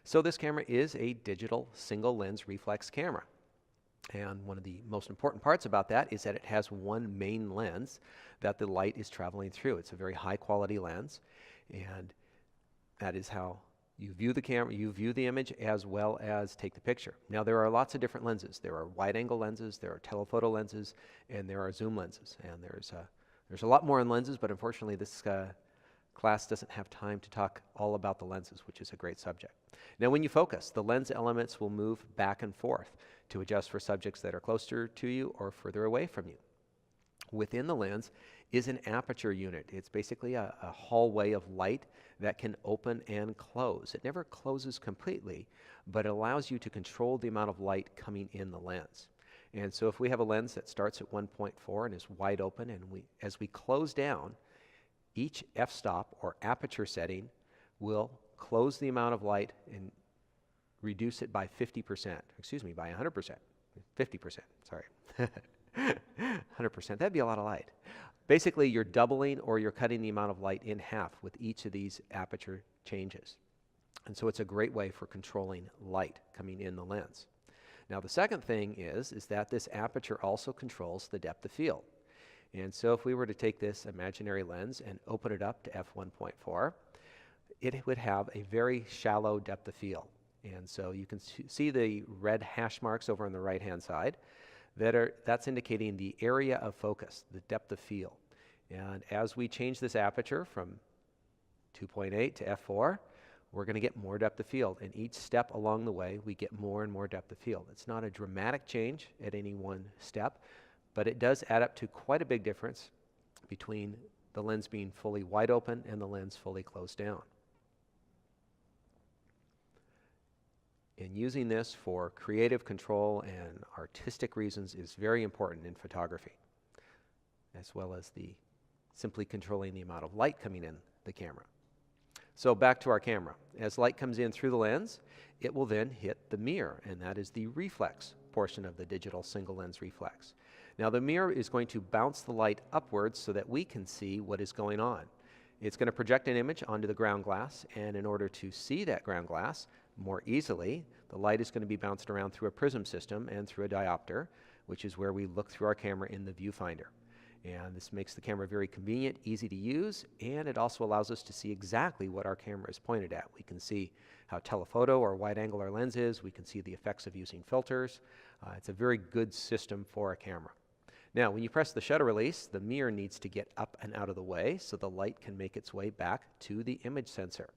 So this camera is a digital single lens reflex camera. And one of the most important parts about that is that it has one main lens that the light is traveling through. It's a very high quality lens, and that is how you view the camera, you view the image as well as take the picture. Now there are lots of different lenses. There are wide angle lenses, there are telephoto lenses, and there are zoom lenses. And there's a lot more in lenses, but unfortunately this class doesn't have time to talk all about the lenses, which is a great subject. Now when you focus, the lens elements will move back and forth to adjust for subjects that are closer to you or further away from you. Within the lens is an aperture unit. It's basically a hallway of light that can open and close. It never closes completely, but it allows you to control the amount of light coming in the lens. And so if we have a lens that starts at 1.4 and is wide open, and as we close down, each f-stop or aperture setting will close the amount of light and reduce it by 50%, excuse me, by 100%, 50%, sorry. 100%, that'd be a lot of light. Basically, you're doubling or you're cutting the amount of light in half with each of these aperture changes. And so it's a great way for controlling light coming in the lens. Now the second thing is that this aperture also controls the depth of field. And so if we were to take this imaginary lens and open it up to f1.4, it would have a very shallow depth of field. And so you can see the red hash marks over on the right-hand side. That's indicating the area of focus, the depth of field. And as we change this aperture from 2.8 to f4, we're going to get more depth of field. And each step along the way, we get more and more depth of field. It's not a dramatic change at any one step, but it does add up to quite a big difference between the lens being fully wide open and the lens fully closed down. And using this for creative control and artistic reasons is very important in photography, as well as simply controlling the amount of light coming in the camera. So back to our camera. As light comes in through the lens, it will then hit the mirror, and that is the reflex portion of the digital single lens reflex. Now the mirror is going to bounce the light upwards so that we can see what is going on. It's going to project an image onto the ground glass, and in order to see that ground glass more easily, the light is going to be bounced around through a prism system and through a diopter, which is where we look through our camera in the viewfinder. And this makes the camera very convenient, easy to use, and it also allows us to see exactly what our camera is pointed at. We can see how telephoto or wide angle our lens is. We can see the effects of using filters. It's a very good system for a camera. Now, when you press the shutter release, the mirror needs to get up and out of the way so the light can make its way back to the image sensor.